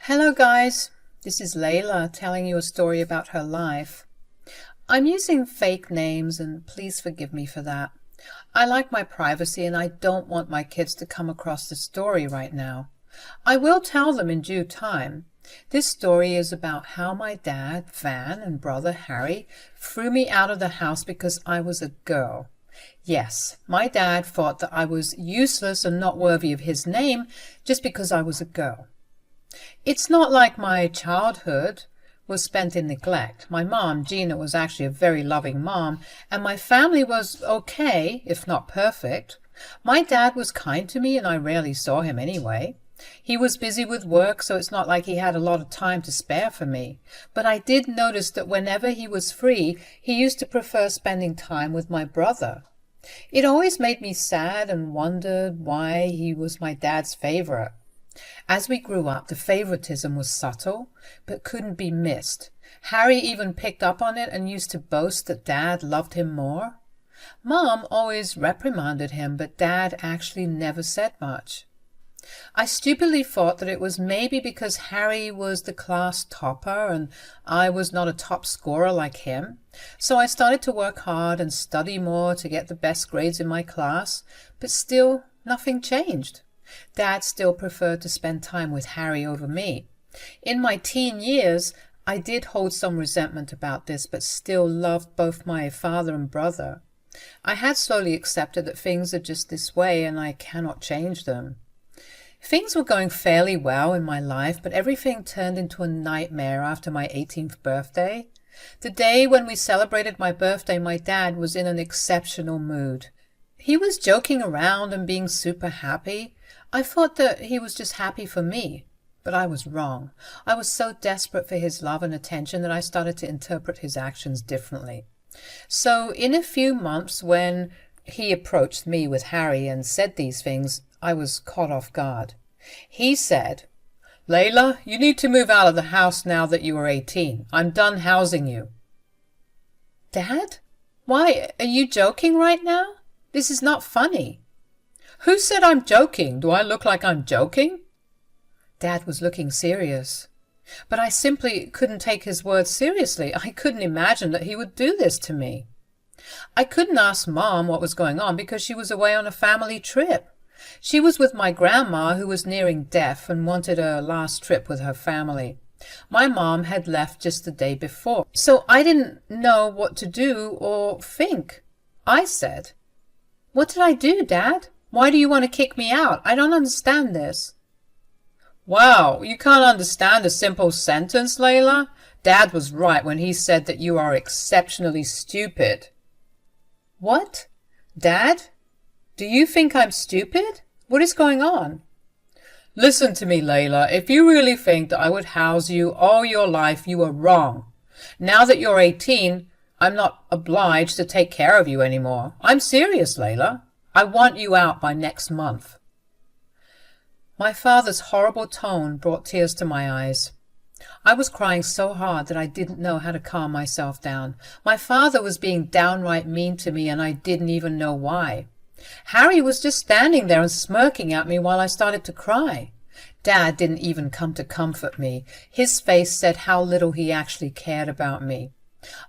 Hello guys, this is Layla telling you a story about her life. I'm using fake names and please forgive me for that. I like my privacy and I don't want my kids to come across the story right now. I will tell them in due time. This story is about how my dad, Van, and brother Harry threw me out of the house because I was a girl. Yes, my dad thought that I was useless and not worthy of his name just because I was a girl. It's not like my childhood was spent in neglect. My mom, Gina, was actually a very loving mom, and my family was okay, if not perfect. My dad was kind to me, and I rarely saw him anyway. He was busy with work, so it's not like he had a lot of time to spare for me. But I did notice that whenever he was free, he used to prefer spending time with my brother. It always made me sad and wondered why he was my dad's favorite. As we grew up, the favoritism was subtle, but couldn't be missed. Harry even picked up on it and used to boast that Dad loved him more. Mom always reprimanded him, but Dad actually never said much. I stupidly thought that it was maybe because Harry was the class topper and I was not a top scorer like him. So I started to work hard and study more to get the best grades in my class, but still nothing changed. Dad still preferred to spend time with Harry over me. In my teen years, I did hold some resentment about this, but still loved both my father and brother. I had slowly accepted that things are just this way and I cannot change them. Things were going fairly well in my life, but everything turned into a nightmare after my 18th birthday. The day when we celebrated my birthday, my dad was in an exceptional mood. He was joking around and being super happy. I thought that he was just happy for me, but I was wrong. I was so desperate for his love and attention that I started to interpret his actions differently. So in a few months, when he approached me with Harry and said these things, I was caught off guard. He said, "Layla, you need to move out of the house now that you are 18. I'm done housing you." Dad? Why, are you joking right now? This is not funny. Who said I'm joking? Do I look like I'm joking? Dad was looking serious. But I simply couldn't take his words seriously. I couldn't imagine that he would do this to me. I couldn't ask Mom what was going on because she was away on a family trip. She was with my grandma, who was nearing death and wanted a last trip with her family. My mom had left just the day before, so I didn't know what to do or think. I said, "What did I do, Dad? Why do you want to kick me out? I don't understand this." "Wow, you can't understand a simple sentence, Layla? Dad was right when he said that you are exceptionally stupid." "What? Dad? Do you think I'm stupid? What is going on?" "Listen to me, Layla. If you really think that I would house you all your life, you are wrong. Now that you're 18, I'm not obliged to take care of you anymore. I'm serious, Layla. I want you out by next month." My father's horrible tone brought tears to my eyes. I was crying so hard that I didn't know how to calm myself down. My father was being downright mean to me, and I didn't even know why. Harry was just standing there and smirking at me while I started to cry. Dad didn't even come to comfort me. His face said how little he actually cared about me.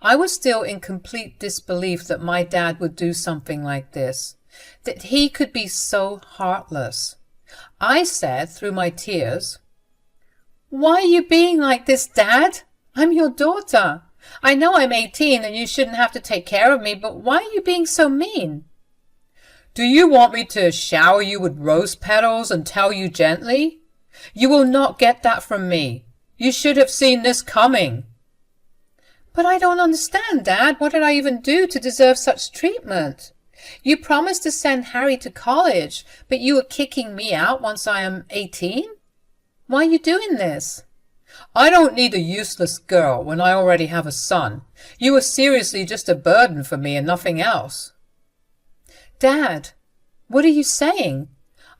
I was still in complete disbelief that my dad would do something like this, that he could be so heartless. I said through my tears, "Why are you being like this, Dad? I'm your daughter. I know I'm 18 and you shouldn't have to take care of me, but why are you being so mean?" "Do you want me to shower you with rose petals and tell you gently? You will not get that from me. You should have seen this coming." "But I don't understand, Dad. What did I even do to deserve such treatment? You promised to send Harry to college, but you are kicking me out once I am 18? Why are you doing this?" "I don't need a useless girl when I already have a son. You are seriously just a burden for me and nothing else." "Dad, what are you saying?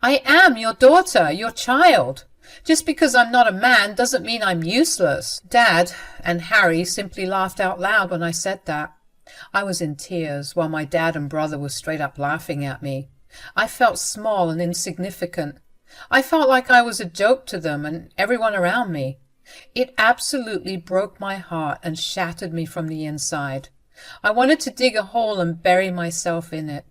I am your daughter, your child. Just because I'm not a man doesn't mean I'm useless." Dad and Harry simply laughed out loud when I said that. I was in tears, while my dad and brother were straight up laughing at me. I felt small and insignificant. I felt like I was a joke to them and everyone around me. It absolutely broke my heart and shattered me from the inside. I wanted to dig a hole and bury myself in it.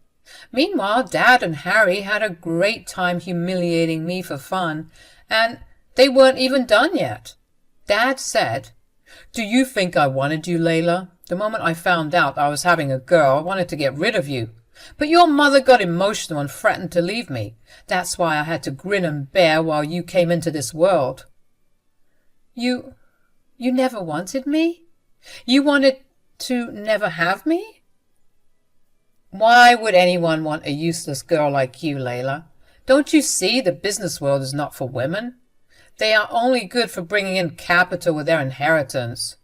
Meanwhile, Dad and Harry had a great time humiliating me for fun, and they weren't even done yet. Dad said, "Do you think I wanted you, Layla? The moment I found out I was having a girl, I wanted to get rid of you. But your mother got emotional and threatened to leave me. That's why I had to grin and bear while you came into this world." You never wanted me? You wanted to never have me? Why would anyone want a useless girl like you, Layla? Don't you see the business world is not for women? They are only good for bringing in capital with their inheritance.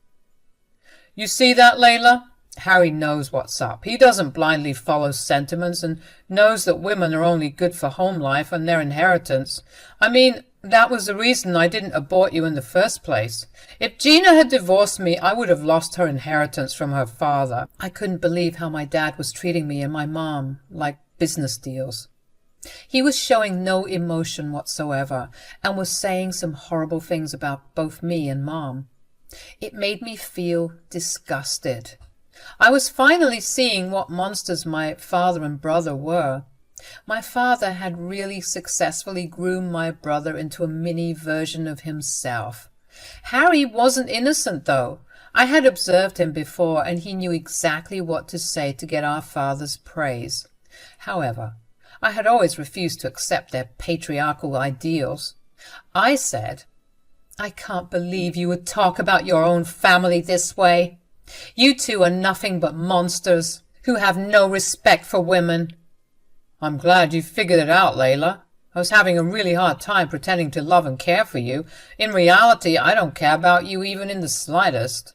You see that, Layla? Harry knows what's up. He doesn't blindly follow sentiments and knows that women are only good for home life and their inheritance. I mean, that was the reason I didn't abort you in the first place. If Gina had divorced me, I would have lost her inheritance from her father. I couldn't believe how my dad was treating me and my mom like business deals. He was showing no emotion whatsoever and was saying some horrible things about both me and Mom. It made me feel disgusted. I was finally seeing what monsters my father and brother were. My father had really successfully groomed my brother into a mini version of himself. Harry wasn't innocent, though. I had observed him before, and he knew exactly what to say to get our father's praise. However, I had always refused to accept their patriarchal ideals. I said, "I can't believe you would talk about your own family this way. You two are nothing but monsters who have no respect for women." "I'm glad you figured it out, Layla. I was having a really hard time pretending to love and care for you. In reality, I don't care about you even in the slightest."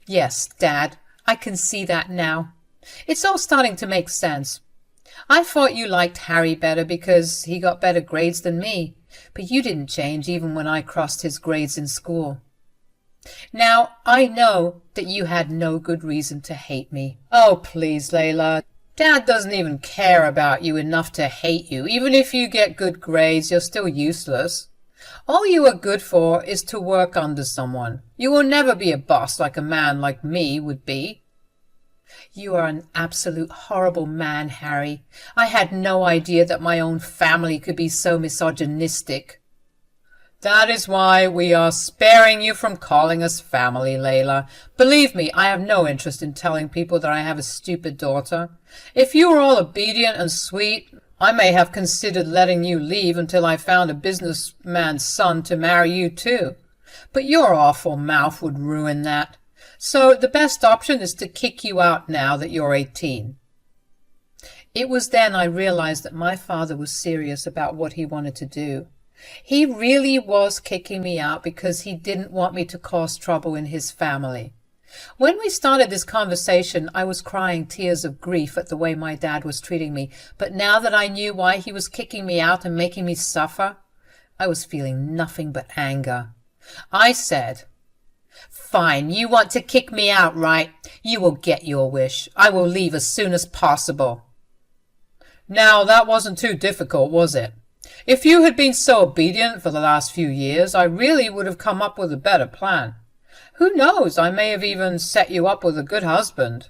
"Yes, Dad, I can see that now. It's all starting to make sense. I thought you liked Harry better because he got better grades than me, but you didn't change even when I crossed his grades in school. Now, I know that you had no good reason to hate me." "Oh, please, Layla. Dad doesn't even care about you enough to hate you. Even if you get good grades, you're still useless. All you are good for is to work under someone. You will never be a boss like a man like me would be." "You are an absolute horrible man, Harry. I had no idea that my own family could be so misogynistic." "That is why we are sparing you from calling us family, Layla. Believe me, I have no interest in telling people that I have a stupid daughter. If you were all obedient and sweet, I may have considered letting you leave until I found a businessman's son to marry you too. But your awful mouth would ruin that. So the best option is to kick you out now that you're 18. It was then I realized that my father was serious about what he wanted to do. He really was kicking me out because he didn't want me to cause trouble in his family. When we started this conversation, I was crying tears of grief at the way my dad was treating me, but now that I knew why he was kicking me out and making me suffer, I was feeling nothing but anger. I said, "Fine, you want to kick me out, right? You will get your wish. I will leave as soon as possible." Now, that wasn't too difficult, was it? If you had been so obedient for the last few years, I really would have come up with a better plan. Who knows, I may have even set you up with a good husband.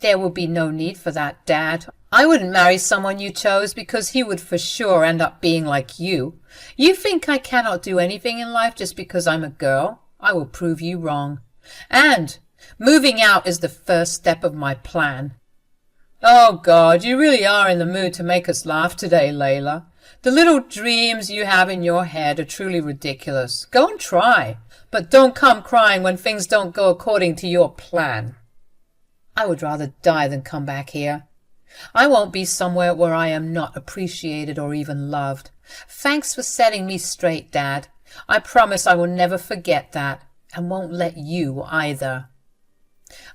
There will be no need for that, Dad. I wouldn't marry someone you chose because he would for sure end up being like you. You think I cannot do anything in life just because I'm a girl? I will prove you wrong. And moving out is the first step of my plan. Oh, God, you really are in the mood to make us laugh today, Layla. The little dreams you have in your head are truly ridiculous. Go and try, but don't come crying when things don't go according to your plan. I would rather die than come back here. I won't be somewhere where I am not appreciated or even loved. Thanks for setting me straight, Dad. I promise I will never forget that, and won't let you either.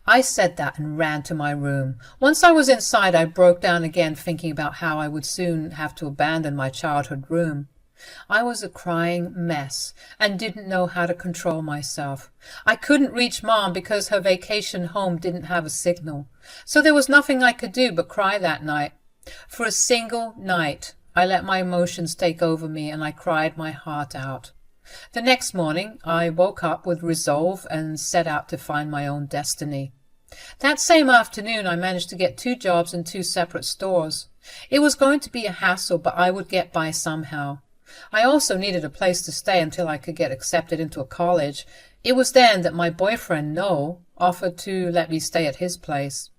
I said that and ran to my room. Once I was inside, I broke down again, thinking about how I would soon have to abandon my childhood room. I was a crying mess and didn't know how to control myself. I couldn't reach Mom because her vacation home didn't have a signal. So there was nothing I could do but cry that night. For a single night, I let my emotions take over me and I cried my heart out. The next morning, I woke up with resolve and set out to find my own destiny. That same afternoon, I managed to get 2 jobs in 2 separate stores. It was going to be a hassle, but I would get by somehow. I also needed a place to stay until I could get accepted into a college. It was then that my boyfriend, Noel, offered to let me stay at his place.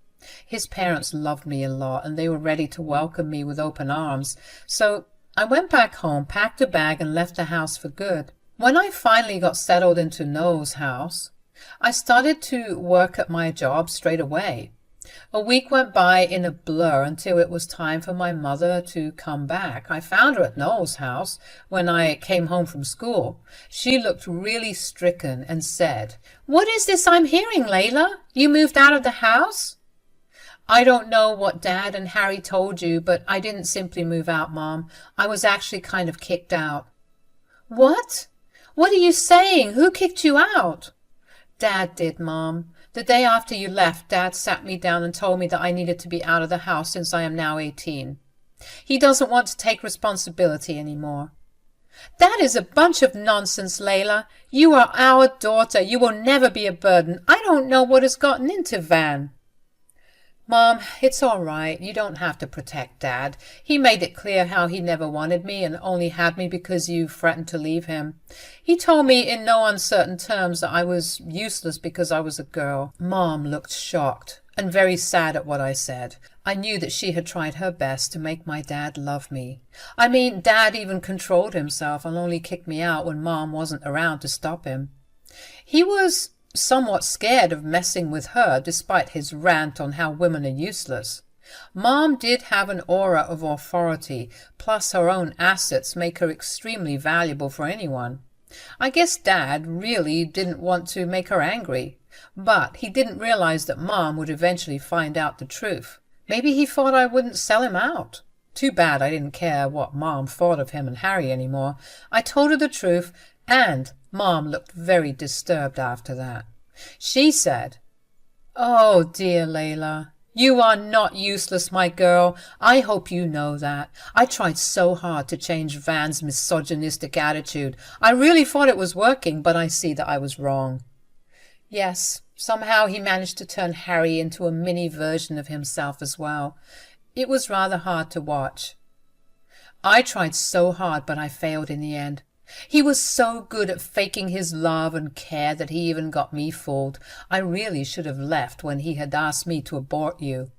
His parents loved me a lot, and they were ready to welcome me with open arms. So I went back home, packed a bag, and left the house for good. When I finally got settled into Noel's house, I started to work at my job straight away. A week went by in a blur until it was time for my mother to come back. I found her at Noel's house when I came home from school. She looked really stricken and said, "What is this I'm hearing, Layla? You moved out of the house?" "I don't know what Dad and Harry told you, but I didn't simply move out, Mom. I was actually kind of kicked out." "What? What are you saying? Who kicked you out?" "Dad did, Mom. The day after you left, Dad sat me down and told me that I needed to be out of the house since I am now 18. He doesn't want to take responsibility anymore." "That is a bunch of nonsense, Layla. You are our daughter. You will never be a burden. I don't know what has gotten into Van." "Mom, it's all right. You don't have to protect Dad. He made it clear how he never wanted me and only had me because you threatened to leave him. He told me in no uncertain terms that I was useless because I was a girl." Mom looked shocked and very sad at what I said. I knew that she had tried her best to make my dad love me. I mean, Dad even controlled himself and only kicked me out when Mom wasn't around to stop him. He was somewhat scared of messing with her, despite his rant on how women are useless. Mom did have an aura of authority, plus her own assets make her extremely valuable for anyone. I guess Dad really didn't want to make her angry, but he didn't realize that Mom would eventually find out the truth. Maybe he thought I wouldn't sell him out. Too bad I didn't care what Mom thought of him and Harry anymore. I told her the truth, and Mom looked very disturbed after that. She said, "Oh, dear Layla, you are not useless, my girl. I hope you know that. I tried so hard to change Van's misogynistic attitude. I really thought it was working, but I see that I was wrong." Yes, somehow he managed to turn Harry into a mini version of himself as well. It was rather hard to watch. I tried so hard, but I failed in the end. He was so good at faking his love and care that he even got me fooled. I really should have left when he had asked me to abort you.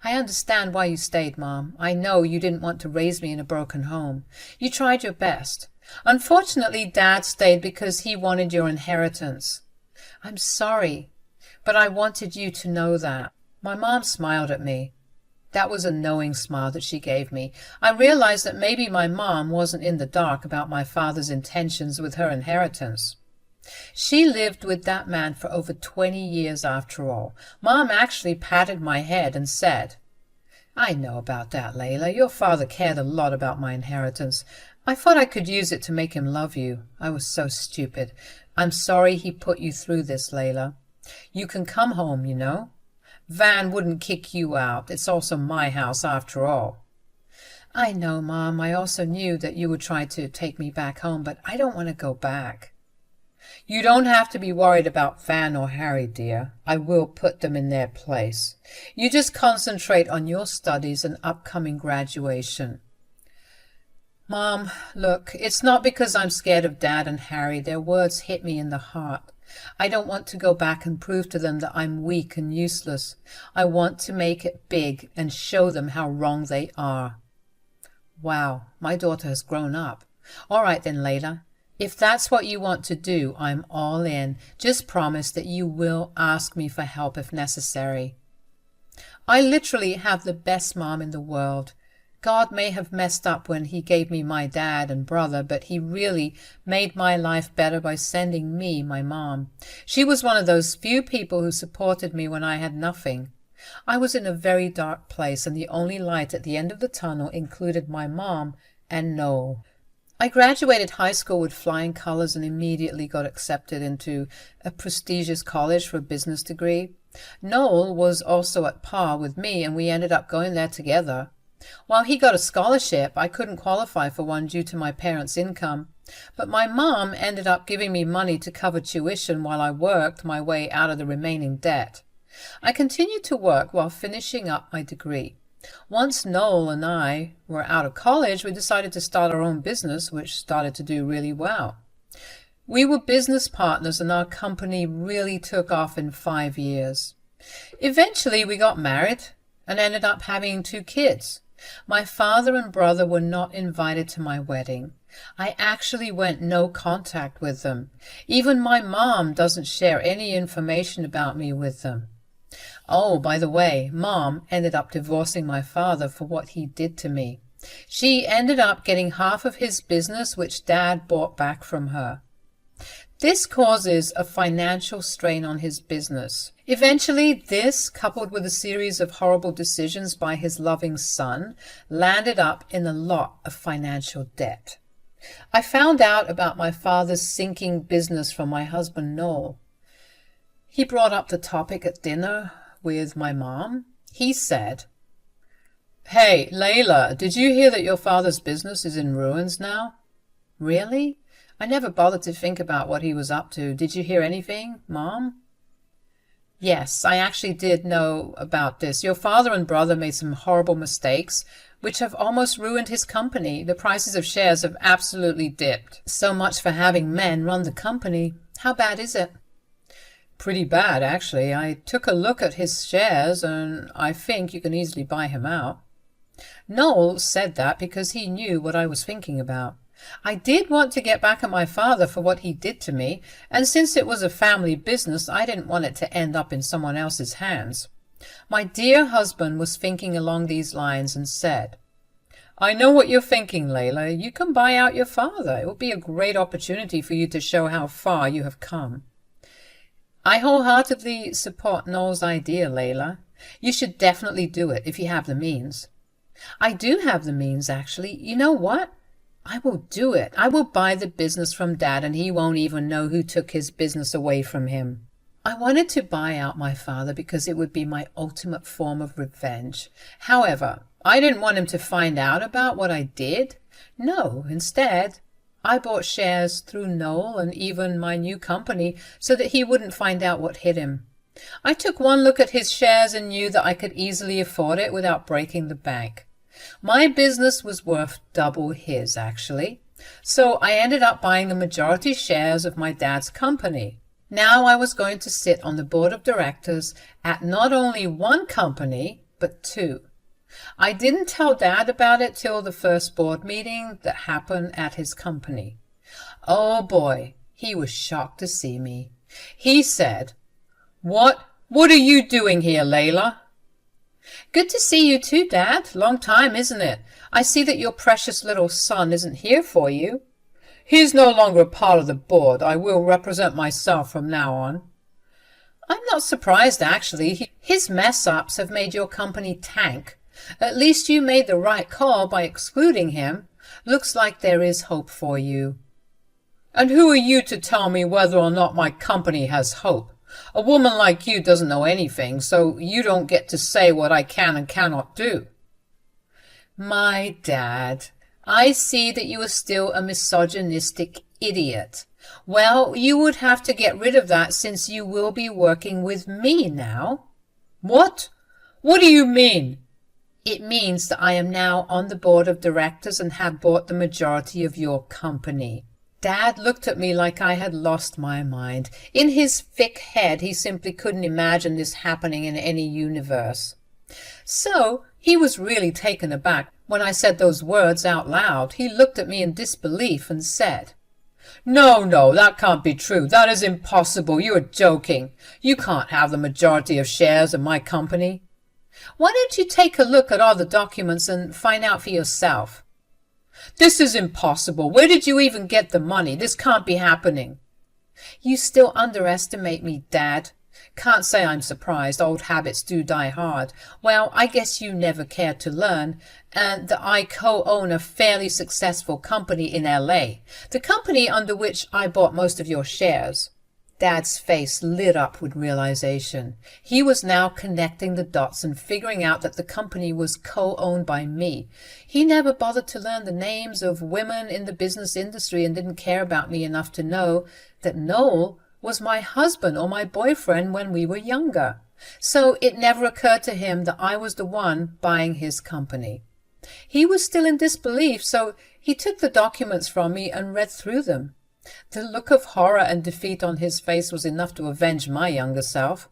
I understand why you stayed, Mom. I know you didn't want to raise me in a broken home. You tried your best. Unfortunately, Dad stayed because he wanted your inheritance. I'm sorry, but I wanted you to know that. My mom smiled at me. That was a knowing smile that she gave me. I realized that maybe my mom wasn't in the dark about my father's intentions with her inheritance. She lived with that man for over 20 years after all. Mom actually patted my head and said, "I know about that, Layla. Your father cared a lot about my inheritance. I thought I could use it to make him love you. I was so stupid. I'm sorry he put you through this, Layla. You can come home, you know. Van wouldn't kick you out. It's also my house after all." "I know, Mom. I also knew that you would try to take me back home, but I don't want to go back." "You don't have to be worried about Van or Harry, dear. I will put them in their place. You just concentrate on your studies and upcoming graduation." "Mom, look, it's not because I'm scared of Dad and Harry. Their words hit me in the heart. I don't want to go back and prove to them that I'm weak and useless. I want to make it big and show them how wrong they are." Wow, my daughter has grown up. All right then, Layla. If that's what you want to do, I'm all in. Just promise that you will ask me for help if necessary. I literally have the best mom in the world. God may have messed up when he gave me my dad and brother, but he really made my life better by sending me my mom. She was one of those few people who supported me when I had nothing. I was in a very dark place, and the only light at the end of the tunnel included my mom and Noel. I graduated high school with flying colors and immediately got accepted into a prestigious college for a business degree. Noel was also at par with me, and we ended up going there together. While he got a scholarship, I couldn't qualify for one due to my parents' income. But my mom ended up giving me money to cover tuition while I worked my way out of the remaining debt. I continued to work while finishing up my degree. Once Noel and I were out of college, we decided to start our own business, which started to do really well. We were business partners and our company really took off in 5 years. Eventually, we got married and ended up having 2 kids. My father and brother were not invited to my wedding. I actually went no contact with them. Even my mom doesn't share any information about me with them. Oh, by the way, Mom ended up divorcing my father for what he did to me. She ended up getting half of his business, which Dad bought back from her. This causes a financial strain on his business. Eventually, this, coupled with a series of horrible decisions by his loving son, landed up in a lot of financial debt. I found out about my father's sinking business from my husband Noel. He brought up the topic at dinner with my mom. He said, "Hey, Layla, did you hear that your father's business is in ruins now?" "Really? I never bothered to think about what he was up to. Did you hear anything, Mom?" "Yes, I actually did know about this. Your father and brother made some horrible mistakes, which have almost ruined his company. The prices of shares have absolutely dipped. So much for having men run the company. How bad is it?" "Pretty bad, actually. I took a look at his shares, and I think you can easily buy him out." Noel said that because he knew what I was thinking about. I did want to get back at my father for what he did to me, and since it was a family business, I didn't want it to end up in someone else's hands. My dear husband was thinking along these lines and said, "I know what you're thinking, Layla. You can buy out your father. It will be a great opportunity for you to show how far you have come." I wholeheartedly support Noel's idea, Layla. You should definitely do it if you have the means. I do have the means, actually. You know what? I will do it. I will buy the business from Dad, and he won't even know who took his business away from him. I wanted to buy out my father because it would be my ultimate form of revenge. However, I didn't want him to find out about what I did. No, instead, I bought shares through Noel and even my new company so that he wouldn't find out what hit him. I took one look at his shares and knew that I could easily afford it without breaking the bank. My business was worth double his, actually. So I ended up buying the majority shares of my dad's company. Now I was going to sit on the board of directors at not only one company, but 2. I didn't tell Dad about it till the first board meeting that happened at his company. Oh boy, he was shocked to see me. He said, What are you doing here, Layla?" "Good to see you too, Dad. Long time, isn't it? I see that your precious little son isn't here for you." "He's no longer a part of the board. I will represent myself from now on." "I'm not surprised, actually. His mess-ups have made your company tank. At least you made the right call by excluding him. Looks like there is hope for you." "And who are you to tell me whether or not my company has hope? A woman like you doesn't know anything, so you don't get to say what I can and cannot do." "My Dad, I see that you are still a misogynistic idiot. Well, you would have to get rid of that since you will be working with me now." "What? What do you mean?" "It means that I am now on the board of directors and have bought the majority of your company." Dad looked at me like I had lost my mind. In his thick head, he simply couldn't imagine this happening in any universe. So he was really taken aback when I said those words out loud. He looked at me in disbelief and said, No, that can't be true. That is impossible. You are joking. You can't have the majority of shares of my company." "Why don't you take a look at all the documents and find out for yourself?" "This is impossible. Where did you even get the money? This can't be happening." "You still underestimate me, Dad. Can't say I'm surprised. Old habits do die hard. Well, I guess you never cared to learn that I co-own a fairly successful company in LA, the company under which I bought most of your shares." Dad's face lit up with realization. He was now connecting the dots and figuring out that the company was co-owned by me. He never bothered to learn the names of women in the business industry and didn't care about me enough to know that Noel was my husband or my boyfriend when we were younger. So it never occurred to him that I was the one buying his company. He was still in disbelief, so he took the documents from me and read through them. The look of horror and defeat on his face was enough to avenge my younger self.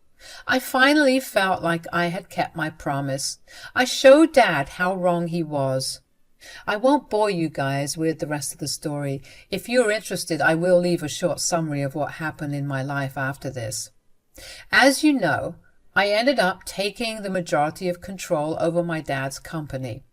I finally felt like I had kept my promise. I showed Dad how wrong he was. I won't bore you guys with the rest of the story. If you're interested, I will leave a short summary of what happened in my life after this. As you know, I ended up taking the majority of control over my dad's company.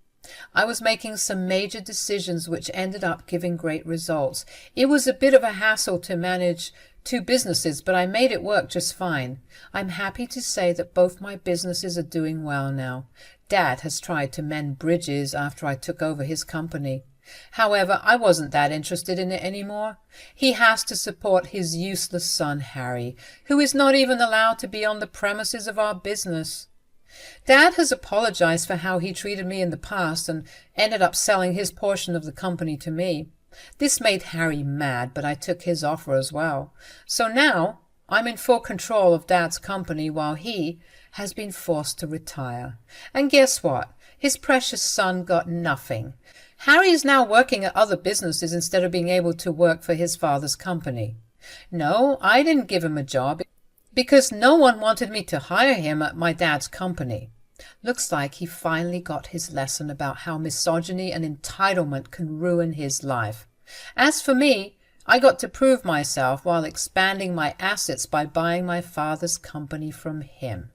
I was making some major decisions which ended up giving great results. It was a bit of a hassle to manage two businesses, but I made it work just fine. I'm happy to say that both my businesses are doing well now. Dad has tried to mend bridges after I took over his company. However, I wasn't that interested in it anymore. He has to support his useless son, Harry, who is not even allowed to be on the premises of our business. Dad has apologized for how he treated me in the past and ended up selling his portion of the company to me. This made Harry mad, but I took his offer as well. So now I'm in full control of Dad's company while he has been forced to retire. And guess what? His precious son got nothing. Harry is now working at other businesses instead of being able to work for his father's company. No, I didn't give him a job because no one wanted me to hire him at my dad's company. Looks like he finally got his lesson about how misogyny and entitlement can ruin his life. As for me, I got to prove myself while expanding my assets by buying my father's company from him.